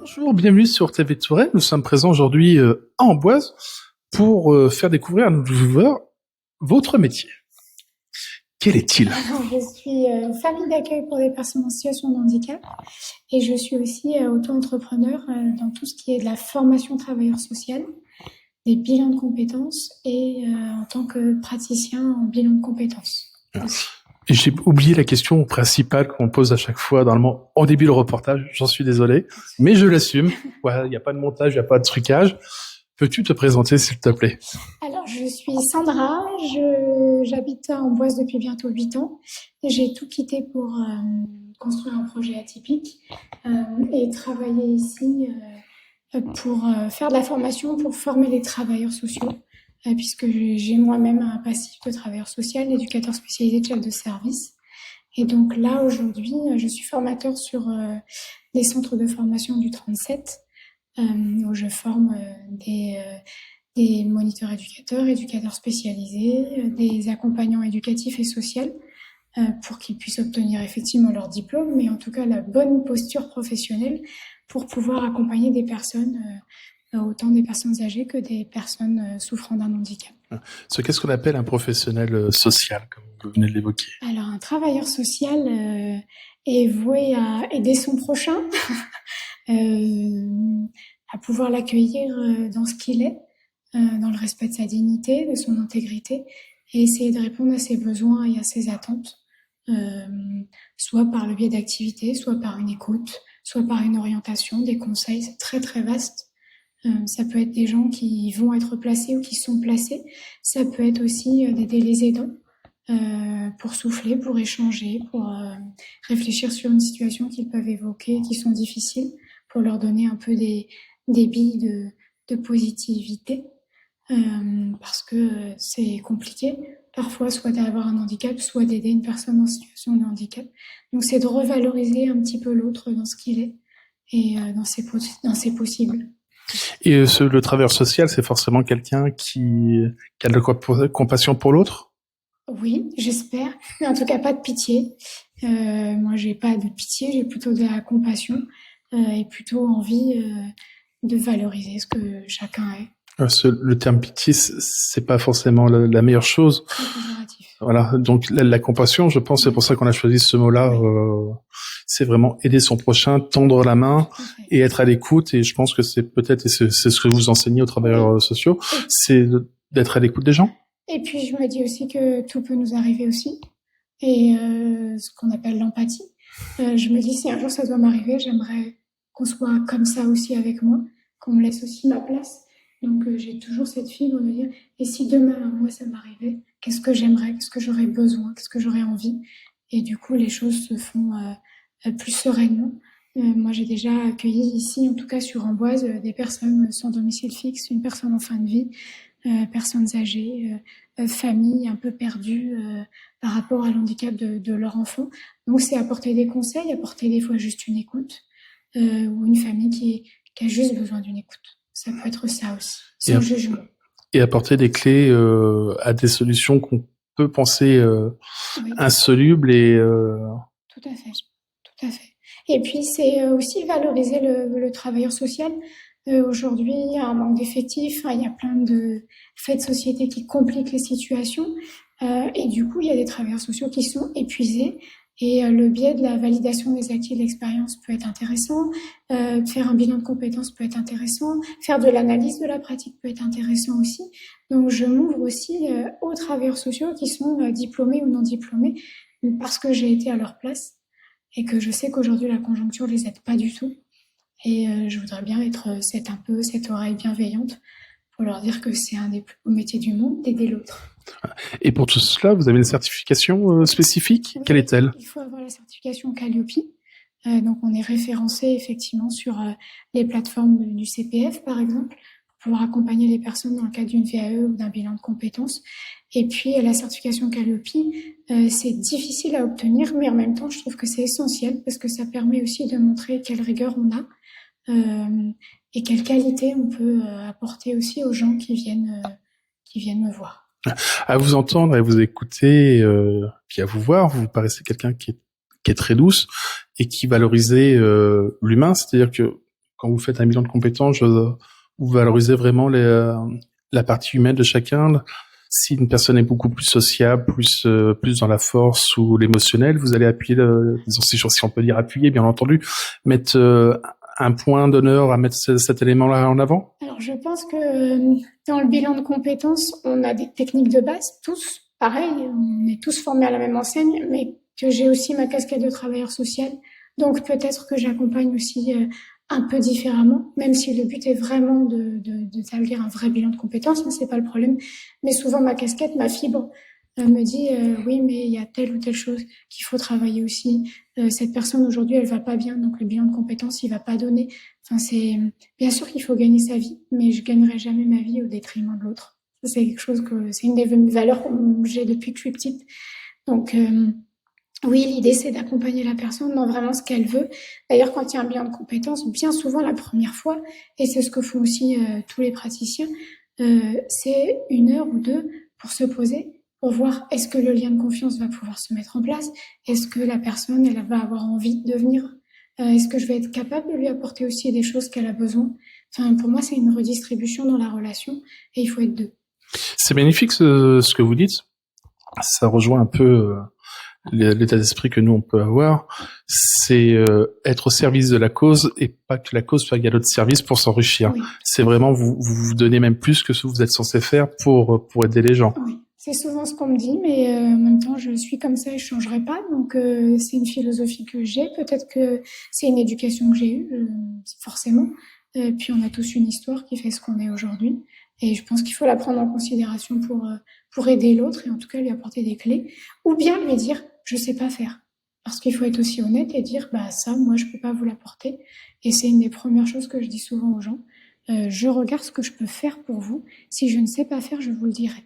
Bonjour, bienvenue sur TV Touraine. Nous sommes présents aujourd'hui à Amboise pour faire découvrir à nos viewers votre métier. Quel est-il? Alors, je suis famille d'accueil pour des personnes en situation de handicap et je suis aussi auto-entrepreneur dans tout ce qui est de la formation travailleur social, des bilans de compétences et en tant que praticien en bilan de compétences. Et j'ai oublié la question principale qu'on pose à chaque fois normalement en début de reportage. J'en suis désolé, mais je l'assume. Voilà, il n'y a pas de montage, il n'y a pas de trucage. Peux-tu te présenter, s'il te plaît? Alors, je suis Sandra, j'habite à Amboise depuis bientôt 8 ans. J'ai tout quitté pour construire un projet atypique et travailler ici pour faire de la formation, pour former les travailleurs sociaux, puisque j'ai moi-même un passif de travailleur social, d'éducateur spécialisé de chef de service. Et donc là, aujourd'hui, je suis formateur sur les centres de formation du 37, où je forme des moniteurs éducateurs, éducateurs spécialisés, des accompagnants éducatifs et sociaux, pour qu'ils puissent obtenir effectivement leur diplôme, mais en tout cas la bonne posture professionnelle pour pouvoir accompagner des personnes, autant des personnes âgées que des personnes souffrant d'un handicap. Qu'est-ce qu'on appelle un professionnel social, comme vous venez de l'évoquer? Alors, un travailleur social est voué à aider son prochain, à pouvoir l'accueillir dans ce qu'il est, dans le respect de sa dignité, de son intégrité, et essayer de répondre à ses besoins et à ses attentes, soit par le biais d'activités, soit par une écoute, soit par une orientation, des conseils. C'est très très vaste. Ça peut être des gens qui vont être placés ou qui sont placés. Ça peut être aussi d'aider les aidants pour souffler, pour échanger, pour réfléchir sur une situation qu'ils peuvent évoquer, qui sont difficiles, pour leur donner un peu des billes de positivité, parce que c'est compliqué parfois, soit d'avoir un handicap, soit d'aider une personne en situation de handicap. Donc c'est de revaloriser un petit peu l'autre dans ce qu'il est et dans ses possibles. Et le travailleur social, c'est forcément quelqu'un qui a de la compassion pour l'autre? Oui, j'espère, mais en tout cas pas de pitié. Moi, j'ai pas de pitié, j'ai plutôt de la compassion et plutôt envie de valoriser ce que chacun est. Le terme pitié, c'est pas forcément la meilleure chose. Voilà, donc la compassion, je pense, c'est pour ça qu'on a choisi ce mot-là. Oui. C'est vraiment aider son prochain, tendre la main et être à l'écoute. Et je pense que c'est peut-être, et c'est ce que vous enseignez aux travailleurs sociaux, c'est d'être à l'écoute des gens. Et puis je me dis aussi que tout peut nous arriver aussi, et ce qu'on appelle l'empathie. Je me dis, si un jour ça doit m'arriver, j'aimerais qu'on soit comme ça aussi avec moi, qu'on me laisse aussi ma place. Donc j'ai toujours cette fibre de dire, et si demain, moi, ça m'arrivait, qu'est-ce que j'aimerais, qu'est-ce que j'aurais besoin, qu'est-ce que j'aurais envie? Et du coup, les choses se font plus sereinement. Moi, j'ai déjà accueilli ici, en tout cas sur Amboise, des personnes sans domicile fixe, une personne en fin de vie, personnes âgées, familles un peu perdues par rapport à l'handicap de leur enfant. Donc, c'est apporter des conseils, apporter des fois juste une écoute, ou une famille qui a juste besoin d'une écoute. Ça peut être ça aussi, sans jugement. Et apporter des clés à des solutions qu'on peut penser oui. Insolubles et... Tout à fait, tout à fait. Et puis, c'est aussi valoriser le travailleur social. Aujourd'hui, il y a un manque d'effectifs, il y a plein de faits de société qui compliquent les situations. Et du coup, il y a des travailleurs sociaux qui sont épuisés. Et le biais de la validation des acquis de l'expérience peut être intéressant, faire un bilan de compétences peut être intéressant, faire de l'analyse de la pratique peut être intéressant aussi. Donc je m'ouvre aussi aux travailleurs sociaux qui sont diplômés ou non diplômés, parce que j'ai été à leur place et que je sais qu'aujourd'hui la conjoncture les aide pas du tout. Et je voudrais bien être cette oreille bienveillante pour leur dire que c'est un des plus beaux métiers du monde, d'aider l'autre. Et pour tout cela, vous avez une certification spécifique? Oui, quelle est-elle? Il faut avoir la certification Calliope. Donc on est référencé effectivement sur les plateformes du CPF par exemple, pour pouvoir accompagner les personnes dans le cadre d'une VAE ou d'un bilan de compétences. Et puis la certification Calliope, c'est difficile à obtenir, mais en même temps je trouve que c'est essentiel parce que ça permet aussi de montrer quelle rigueur on a et quelle qualité on peut apporter aussi aux gens qui viennent me voir. À vous entendre et vous écouter, puis à vous voir, vous paraissez quelqu'un qui est très douce et qui valorisait l'humain, c'est-à-dire que quand vous faites un bilan de compétences, vous valorisez vraiment la partie humaine de chacun. Si une personne est beaucoup plus sociable, plus dans la force ou l'émotionnel, vous allez appuyer, disons, si on peut dire appuyer, bien entendu, mettre un point d'honneur à mettre cet élément-là en avant. Alors, je pense que dans le bilan de compétences, on a des techniques de base, tous, pareil, on est tous formés à la même enseigne, mais que j'ai aussi ma casquette de travailleur social. Donc, peut-être que j'accompagne aussi un peu différemment, même si le but est vraiment d'établir un vrai bilan de compétences, mais c'est pas le problème. Mais souvent, ma casquette, ma fibre, me dit oui, mais il y a telle ou telle chose qu'il faut travailler aussi. Cette personne aujourd'hui, elle va pas bien, donc le bilan de compétences, il va pas donner. Enfin, c'est bien sûr qu'il faut gagner sa vie, mais je gagnerai jamais ma vie au détriment de l'autre. Ça, c'est quelque chose c'est une des valeurs que j'ai depuis que je suis petite. Donc oui, l'idée, c'est d'accompagner la personne dans vraiment ce qu'elle veut. D'ailleurs, quand il y a un bilan de compétences, bien souvent, la première fois, et c'est ce que font aussi tous les praticiens, c'est 1 heure ou 2 pour se poser, pour voir est-ce que le lien de confiance va pouvoir se mettre en place, est-ce que la personne, elle va avoir envie de venir, est-ce que je vais être capable de lui apporter aussi des choses qu'elle a besoin. Enfin, pour moi, c'est une redistribution dans la relation, et il faut être 2. C'est magnifique ce que vous dites. Ça rejoint un peu l'état d'esprit que nous on peut avoir, c'est être au service de la cause et pas que la cause soit à notre service pour s'enrichir. Oui. C'est vraiment vous donnez même plus que ce que vous êtes censé faire pour aider les gens. Oui, c'est souvent ce qu'on me dit, mais en même temps je suis comme ça et je changerai pas. Donc c'est une philosophie que j'ai. Peut-être que c'est une éducation que j'ai eue, forcément. Puis on a tous une histoire qui fait ce qu'on est aujourd'hui. Et je pense qu'il faut la prendre en considération pour aider l'autre et en tout cas lui apporter des clés. Ou bien lui dire je sais pas faire. Parce qu'il faut être aussi honnête et dire bah ça, moi je peux pas vous l'apporter. Et c'est une des premières choses que je dis souvent aux gens. Je regarde ce que je peux faire pour vous. Si je ne sais pas faire, je vous le dirai.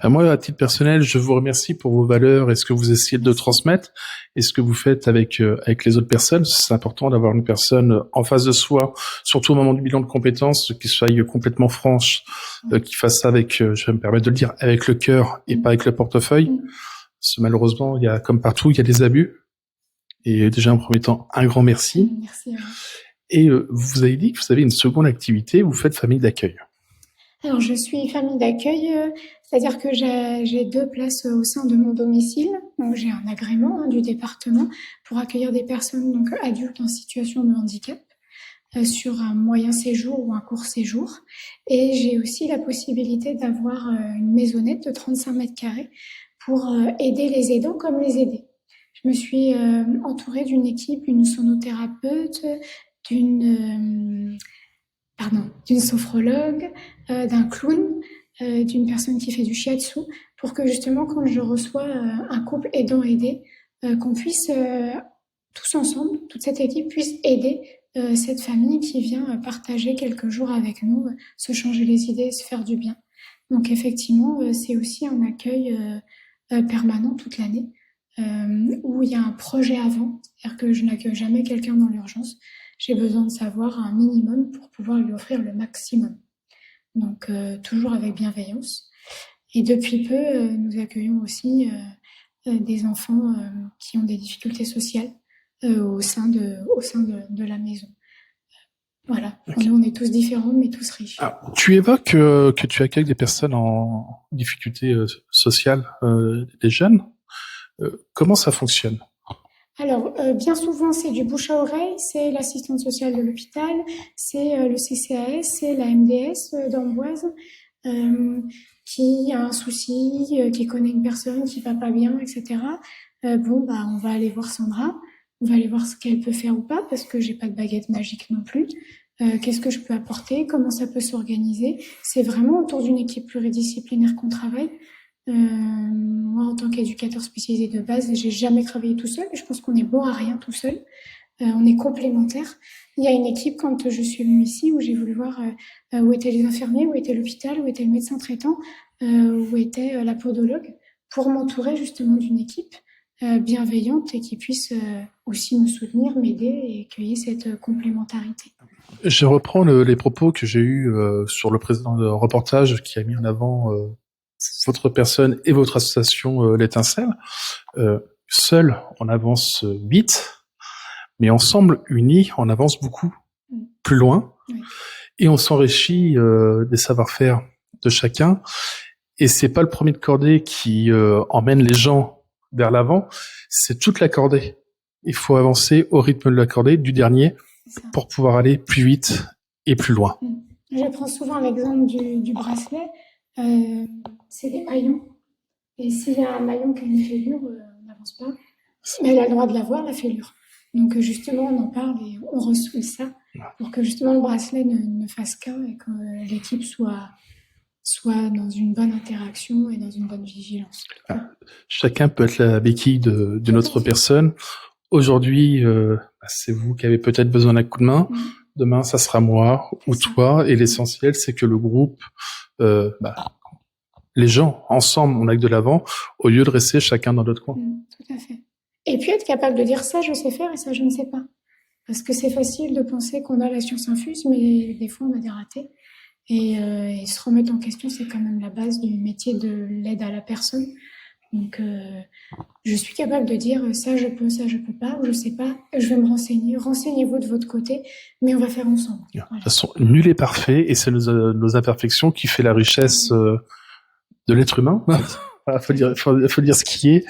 Ben moi, à titre personnel, je vous remercie pour vos valeurs et ce que vous essayez de transmettre et ce que vous faites avec les autres personnes. C'est important d'avoir une personne en face de soi, surtout au moment du bilan de compétences, qui soit complètement franche, qui fasse ça avec, je vais me permettre de le dire, avec le cœur et pas avec le portefeuille. Parce que malheureusement, il y a, comme partout, il y a des abus. Et déjà, en premier temps, un grand merci. Merci. Et vous avez dit que vous avez une seconde activité, vous faites famille d'accueil. Alors, je suis famille d'accueil, c'est-à-dire que j'ai 2 places au sein de mon domicile. Donc, j'ai un agrément du département pour accueillir des personnes donc adultes en situation de handicap sur un moyen séjour ou un court séjour. Et j'ai aussi la possibilité d'avoir une maisonnette de 35 mètres carrés pour aider les aidants comme les aider. Je me suis entourée d'une équipe, une sonothérapeute, d'une sophrologue, d'un clown, d'une personne qui fait du shiatsu, pour que justement quand je reçois un couple aidant-aidé, qu'on puisse tous ensemble, toute cette équipe puisse aider cette famille qui vient partager quelques jours avec nous, se changer les idées, se faire du bien. Donc effectivement, c'est aussi un accueil permanent toute l'année, où il y a un projet avant, c'est-à-dire que je n'accueille jamais quelqu'un dans l'urgence. J'ai besoin de savoir un minimum pour pouvoir lui offrir le maximum. Donc, toujours avec bienveillance. Et depuis peu, nous accueillons aussi des enfants qui ont des difficultés sociales au sein de la maison. Voilà. Okay. On est tous différents, mais tous riches. Ah, tu évoques que tu accueilles des personnes en difficulté sociale, des jeunes. Comment ça fonctionne ? Alors, bien souvent, c'est du bouche à oreille, c'est l'assistante sociale de l'hôpital, c'est le CCAS, c'est la MDS d'Amboise, qui a un souci, qui connaît une personne qui va pas bien, etc. On va aller voir Sandra, on va aller voir ce qu'elle peut faire ou pas, parce que j'ai pas de baguette magique non plus. Qu'est-ce que je peux apporter, comment ça peut s'organiser. C'est vraiment autour d'une équipe pluridisciplinaire qu'on travaille. Moi, en tant qu'éducateur spécialisé de base, j'ai jamais travaillé tout seul. Je pense qu'on est bon à rien tout seul. On est complémentaires. Il y a une équipe quand je suis venue ici où j'ai voulu voir où étaient les infirmiers, où était l'hôpital, où était le médecin traitant, où était la podologue, pour m'entourer justement d'une équipe bienveillante et qui puisse aussi me soutenir, m'aider et qu'il y ait cette complémentarité. Je reprends les propos que j'ai eus sur le précédent reportage qui a mis en avant votre personne et votre association l'Étincelle. Seul, on avance vite, mais ensemble, unis, on avance beaucoup plus loin, Oui. et on s'enrichit des savoir-faire de chacun. Et c'est pas le premier de cordée qui emmène les gens vers l'avant, c'est toute la cordée. Il faut avancer au rythme de la cordée, du dernier, C'est ça. pour pouvoir aller plus vite et plus loin. Je prends souvent l'exemple du bracelet. C'est des maillons. Et s'il y a un maillon qui a une fêlure, on n'avance pas. Mais elle a le droit de l'avoir, la fêlure. Donc justement, on en parle et on ressoule ça pour que justement le bracelet ne fasse qu'un et que l'équipe soit dans une bonne interaction et dans une bonne vigilance. Chacun peut être la béquille d'une autre personne. Aujourd'hui, c'est vous qui avez peut-être besoin d'un coup de main. Demain, ça sera moi ou toi. Et l'essentiel, c'est que le groupe, les gens, ensemble, on aille de l'avant, au lieu de rester chacun dans notre coin. Tout à fait. Et puis être capable de dire ça, je sais faire et ça, je ne sais pas. Parce que c'est facile de penser qu'on a la science infuse, mais des fois, on a des ratés. Et se remettre en question, c'est quand même la base du métier de l'aide à la personne. Donc, je suis capable de dire ça je peux pas, ou je sais pas, je vais me renseigner. Renseignez-vous de votre côté, mais on va faire ensemble. De toute façon, nul est parfait, et c'est nos imperfections qui fait la richesse de l'être humain. faut dire ce qui est,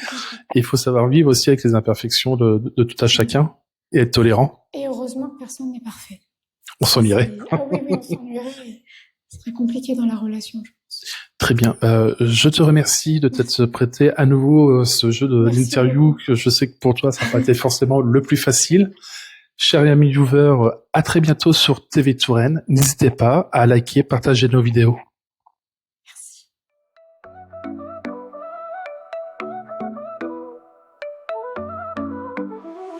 et il faut savoir vivre aussi avec les imperfections de tout à chacun, et être tolérant. Et heureusement que personne n'est parfait. On s'ennuierait. Ah oui, on s'ennuierait. Ce serait compliqué dans la relation, je pense. Très bien. Je te remercie de t'être prêté à nouveau ce jeu d'interview, que je sais que pour toi, ça n'a pas été forcément le plus facile. Chers amis viewers, à très bientôt sur TV Touraine. N'hésitez pas à liker, partager nos vidéos. Merci.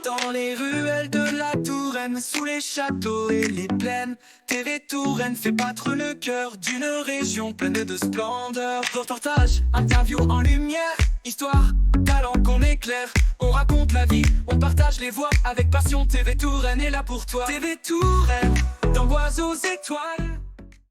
Dans les ruelles de la Touraine, sous les châteaux et les plaines, TV Touraine fait battre le cœur d'une région pleine de splendeur. Reportage, interview en lumière, histoire, talent qu'on éclaire. On raconte la vie, on partage les voix avec passion. TV Touraine est là pour toi. TV Touraine, d'angoisse aux étoiles.